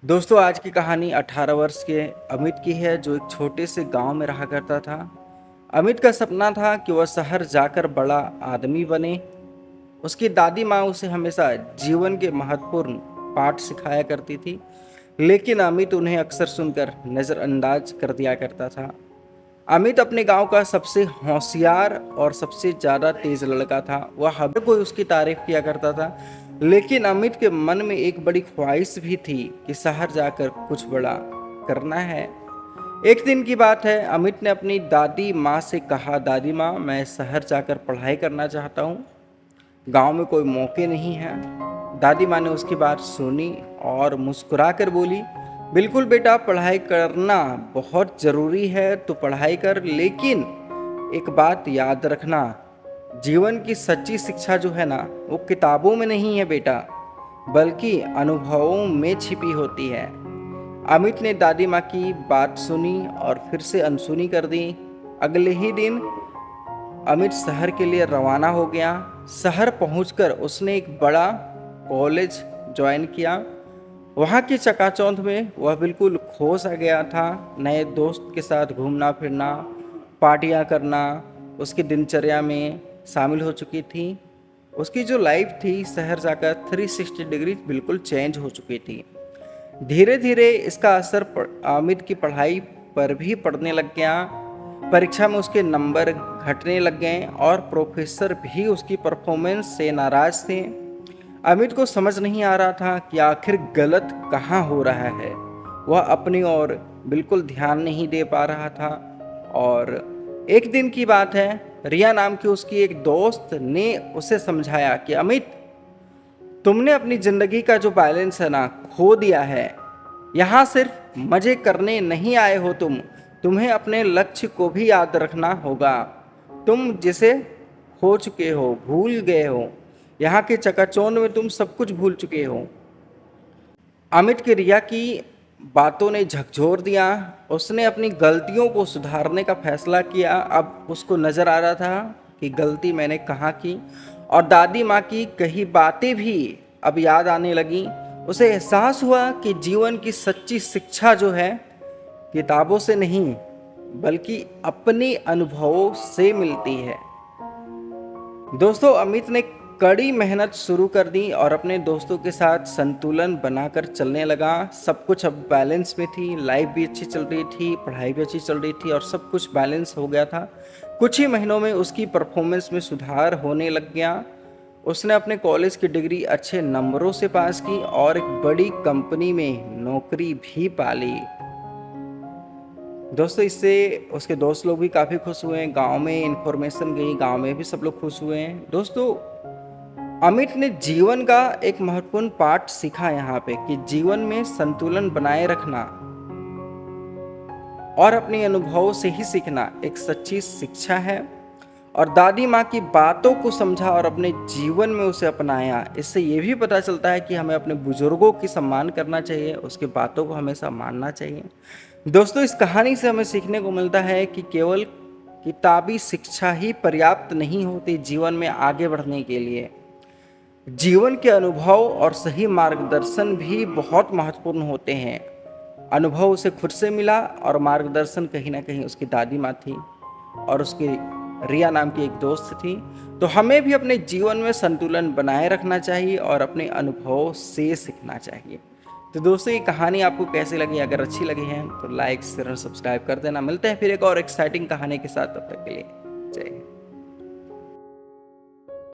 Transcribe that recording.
दोस्तों आज की कहानी 18 वर्ष के अमित की है जो एक छोटे से गांव में रहा करता था। अमित का सपना था कि वह शहर जाकर बड़ा आदमी बने। उसकी दादी माँ उसे हमेशा जीवन के महत्वपूर्ण पाठ सिखाया करती थी, लेकिन अमित उन्हें अक्सर सुनकर नज़रअंदाज कर दिया करता था। अमित अपने गांव का सबसे होशियार और सबसे ज़्यादा तेज लड़का था। वह हर कोई उसकी तारीफ किया करता था, लेकिन अमित के मन में एक बड़ी ख्वाहिश भी थी कि शहर जाकर कुछ बड़ा करना है। एक दिन की बात है, अमित ने अपनी दादी माँ से कहा, दादी माँ, मैं शहर जाकर पढ़ाई करना चाहता हूँ। गांव में कोई मौके नहीं है। दादी माँ ने उसकी बात सुनी और मुस्कुरा कर बोली, बिल्कुल बेटा, पढ़ाई करना बहुत ज़रूरी है, तो पढ़ाई कर, लेकिन एक बात याद रखना, जीवन की सच्ची शिक्षा जो है ना, वो किताबों में नहीं है बेटा, बल्कि अनुभवों में छिपी होती है। अमित ने दादी माँ की बात सुनी और फिर से अनसुनी कर दी। अगले ही दिन अमित शहर के लिए रवाना हो गया। शहर पहुंचकर उसने एक बड़ा कॉलेज ज्वाइन किया। वहाँ की चकाचौंध में वह बिल्कुल खो सा गया था। नए दोस्त के साथ घूमना फिरना, पार्टियाँ करना उसकी दिनचर्या में शामिल हो चुकी थी। उसकी जो लाइफ थी शहर जाकर 360 डिग्री बिल्कुल चेंज हो चुकी थी। धीरे धीरे इसका असर अमित की पढ़ाई पर भी पड़ने लग गया। परीक्षा में उसके नंबर घटने लग गए और प्रोफेसर भी उसकी परफॉर्मेंस से नाराज थे। अमित को समझ नहीं आ रहा था कि आखिर गलत कहाँ हो रहा है। वह अपनी ओर बिल्कुल ध्यान नहीं दे पा रहा था। और एक दिन की बात है, रिया नाम की उसकी एक दोस्त ने उसे समझाया कि अमित, तुमने अपनी जिंदगी का जो बैलेंस है ना, खो दिया है। यहाँ सिर्फ मजे करने नहीं आए हो तुम्हें अपने लक्ष्य को भी याद रखना होगा। तुम जिसे खो चुके हो, भूल गए हो, यहाँ के चकाचौंध में तुम सब कुछ भूल चुके हो। अमित की रिया की बातों ने झकझोर दिया। उसने अपनी गलतियों को सुधारने का फैसला किया। अब उसको नज़र आ रहा था कि गलती मैंने कहाँ की, और दादी माँ की कही बातें भी अब याद आने लगी। उसे एहसास हुआ कि जीवन की सच्ची शिक्षा जो है किताबों से नहीं, बल्कि अपने अनुभवों से मिलती है। दोस्तों, अमित ने कड़ी मेहनत शुरू कर दी और अपने दोस्तों के साथ संतुलन बनाकर चलने लगा। सब कुछ अब बैलेंस में थी। लाइफ भी अच्छी चल रही थी, पढ़ाई भी अच्छी चल रही थी और सब कुछ बैलेंस हो गया था। कुछ ही महीनों में उसकी परफॉर्मेंस में सुधार होने लग गया। उसने अपने कॉलेज की डिग्री अच्छे नंबरों से पास की और एक बड़ी कंपनी में नौकरी भी पा ली। दोस्तों, इससे उसके दोस्त लोग भी काफ़ी खुश हुए हैं। गांव में इन्फॉर्मेशन गई, गांव में भी सब लोग खुश हुए हैं। दोस्तों, अमित ने जीवन का एक महत्वपूर्ण पाठ सीखा यहाँ पे कि जीवन में संतुलन बनाए रखना और अपने अनुभवों से ही सीखना एक सच्ची शिक्षा है। और दादी माँ की बातों को समझा और अपने जीवन में उसे अपनाया। इससे ये भी पता चलता है कि हमें अपने बुजुर्गों की सम्मान करना चाहिए, उसकी बातों को हमेशा मानना चाहिए। दोस्तों, इस कहानी से हमें सीखने को मिलता है कि केवल किताबी शिक्षा ही पर्याप्त नहीं होती जीवन में आगे बढ़ने के लिए। जीवन के अनुभव और सही मार्गदर्शन भी बहुत महत्वपूर्ण होते हैं। अनुभव उसे खुद से मिला और मार्गदर्शन कहीं ना कहीं उसकी दादी माँ थी और उसकी रिया नाम की एक दोस्त थी। तो हमें भी अपने जीवन में संतुलन बनाए रखना चाहिए और अपने अनुभवों से सीखना चाहिए। तो दोस्तों, ये कहानी आपको कैसी लगी? अगर अच्छी लगी है तो लाइक शेयर और सब्सक्राइब कर देना। मिलते हैं फिर एक और एक्साइटिंग कहानी के साथ। तब तक के लिए जय हिंद।